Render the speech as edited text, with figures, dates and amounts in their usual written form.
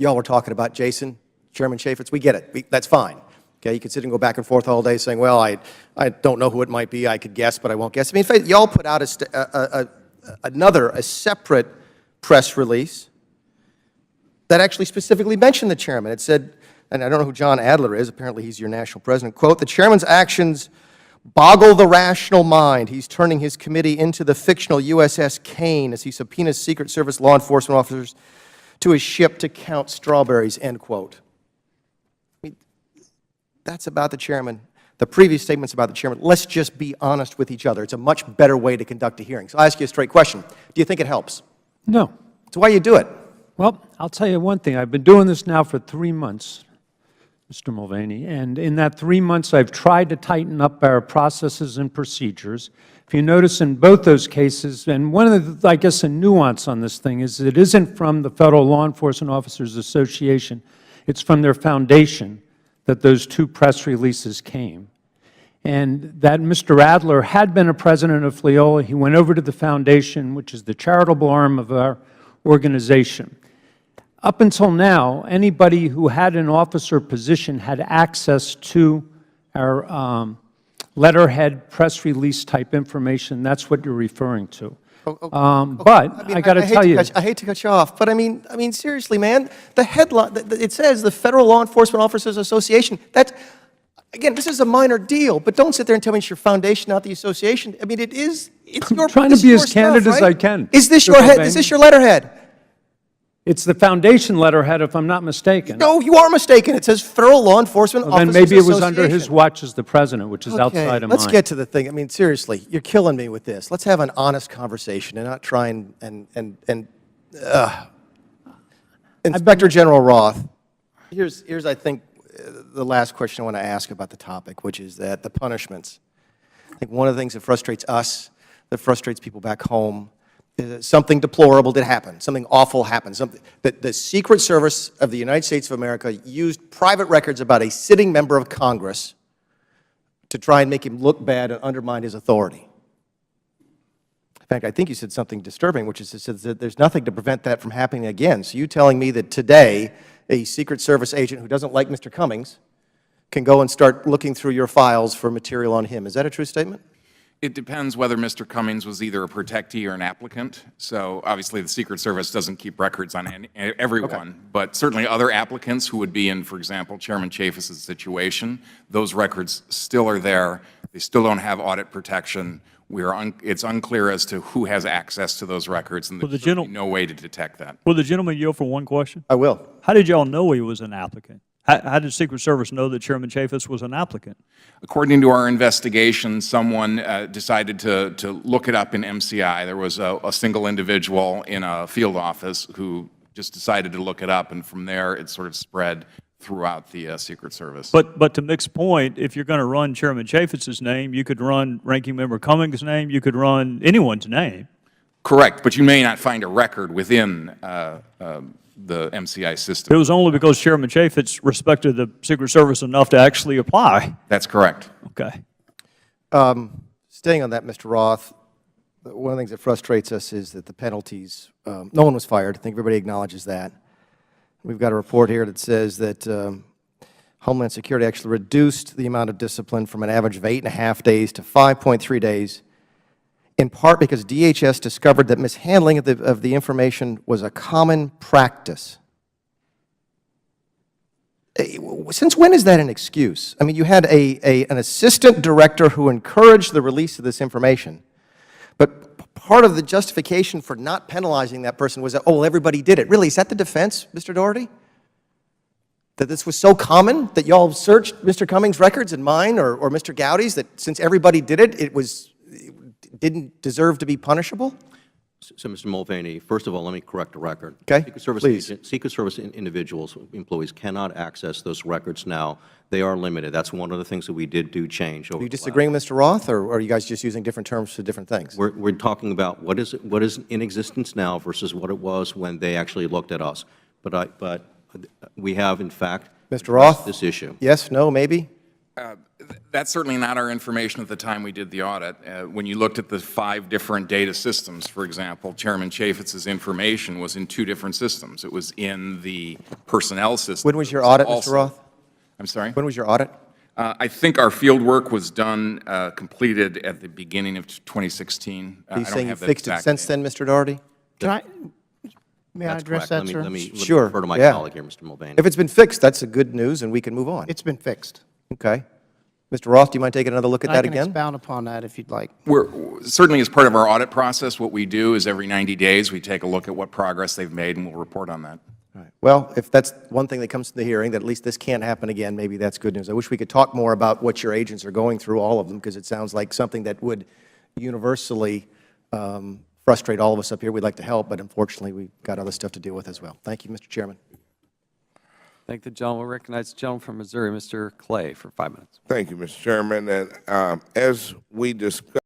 y'all were talking about Jason, Chairman Chaffetz. We get it. That's fine. Okay, you can sit and go back and forth all day saying, well, I don't know who it might be. I could guess, but I won't guess. I mean, in fact, y'all put out a separate press release that actually specifically mentioned the chairman. It said, and I don't know who John Adler is. Apparently, he's your national president. Quote, the chairman's actions boggle the rational mind. He's turning his committee into the fictional USS Kane as he subpoenas Secret Service law enforcement officers to his ship to count strawberries, end quote. I mean, that's about the chairman. The previous statement's about the chairman. Let's just be honest with each other. It's a much better way to conduct a hearing. So I'll ask you a straight question. Do you think it helps? No. So why do you do it? Well, I'll tell you one thing. I've been doing this now for 3 months, Mr. Mulvaney, and in that 3 months I've tried to tighten up our processes and procedures. If you notice in both those cases, and one of the, I guess, a nuance on this thing is it isn't from the Federal Law Enforcement Officers Association, it's from their foundation that those 2 press releases came. And that Mr. Adler had been a president of FLEOA. He went over to the foundation, which is the charitable arm of our organization. Up until now, anybody who had an officer position had access to our letterhead press release type information. That's what you're referring to. But I got to tell you, I hate to cut you off, but I mean, seriously, man, the headline, it says the Federal Law Enforcement Officers Association. That's, again, this is a minor deal, but don't sit there and tell me it's your foundation, not the association. I mean, it's your. I'm trying to be as candid as I can. Is this your head? Is this your letterhead? It's the foundation letterhead, if I'm not mistaken. No, you are mistaken. It says Federal Law Enforcement Officers Association. Then maybe it was Association. under his watch as the president, which is outside of mine. Let's get to the thing. I mean, seriously, you're killing me with this. Let's have an honest conversation and not try and Inspector General Roth, here's I think the last question I want to ask about the topic, which is that the punishments. I think one of the things that frustrates us, that frustrates people back home, something deplorable did happen, something awful happened. The Secret Service of the United States of America used private records about a sitting member of Congress to try and make him look bad and undermine his authority. In fact, I think you said something disturbing, which is that there's nothing to prevent that from happening again. So you telling me that today a Secret Service agent who doesn't like Mr. Cummings can go and start looking through your files for material on him. Is that a true statement? It depends whether Mr. Cummings was either a protectee or an applicant. So obviously the Secret Service doesn't keep records on everyone, but certainly other applicants who would be in, for example, Chairman Chaffetz's situation, those records still are there. They still don't have audit protection. It's unclear as to who has access to those records, and there's no way to detect that. Will the gentleman yield for one question? I will. How did y'all know he was an applicant? How did Secret Service know that Chairman Chaffetz was an applicant? According to our investigation, someone decided to look it up in MCI. There was a single individual in a field office who just decided to look it up, and from there it sort of spread throughout the Secret Service. But to Mick's point, if you're going to run Chairman Chaffetz's name, you could run Ranking Member Cummings' name, you could run anyone's name. Correct, but you may not find a record within the MCI system. It was only because Chairman Chaffetz respected the Secret Service enough to actually apply. That's correct. Okay. Staying on that, Mr. Roth, one of the things that frustrates us is that the penalties, no one was fired. I think everybody acknowledges that. We've got a report here that says that Homeland Security actually reduced the amount of discipline from an average of 8.5 days to 5.3 days, in part because DHS discovered that mishandling of the information was a common practice. Since when is that an excuse? I mean, you had an assistant director who encouraged the release of this information, but part of the justification for not penalizing that person was that, oh, well, everybody did it. Really, is that the defense, Mr. Doherty? That this was so common that you all searched Mr. Cummings' records and mine or Mr. Gowdy's, that since everybody did it, it didn't deserve to be punishable? So, Mr. Mulvaney, first of all, let me correct a record. Okay, Secret Service individuals, employees cannot access those records now. They are limited. That's one of the things that we did change. Are you disagreeing with Mr. Roth, or are you guys just using different terms for different things? We're talking about what is in existence now versus what it was when they actually looked at us. But we have, in fact, Mr. Roth, this issue. Yes, no, maybe? That's certainly not our information at the time we did the audit. When you looked at the 5 different data systems, for example, Chairman Chaffetz's information was in 2 different systems. It was in the personnel system. When was your audit, Mr. Also- Roth? I'm sorry? When was your audit? I think our field work was done, completed at the beginning of 2016. I He's don't saying you have the fixed it exact since date. then, Mr. Doherty? May I That's address correct. that, sir? Let me Sure, refer to my yeah. colleague here, Mr. Mulvaney. If it's been fixed, that's a good news, and we can move on. It's been fixed. Okay. Mr. Roth, do you mind taking another look at that I can again? expound upon that if you'd like. Certainly as part of our audit process, what we do is every 90 days, we take a look at what progress they've made, and we'll report on that. All right. Well, if that's one thing that comes to the hearing, that at least this can't happen again, maybe that's good news. I wish we could talk more about what your agents are going through, all of them, because it sounds like something that would universally frustrate all of us up here. We'd like to help, but unfortunately, we've got other stuff to deal with as well. Thank you, Mr. Chairman. Thank the gentleman. We'll recognize the gentleman from Missouri, Mr. Clay, for 5 minutes. Thank you, Mr. Chairman. And as we discussed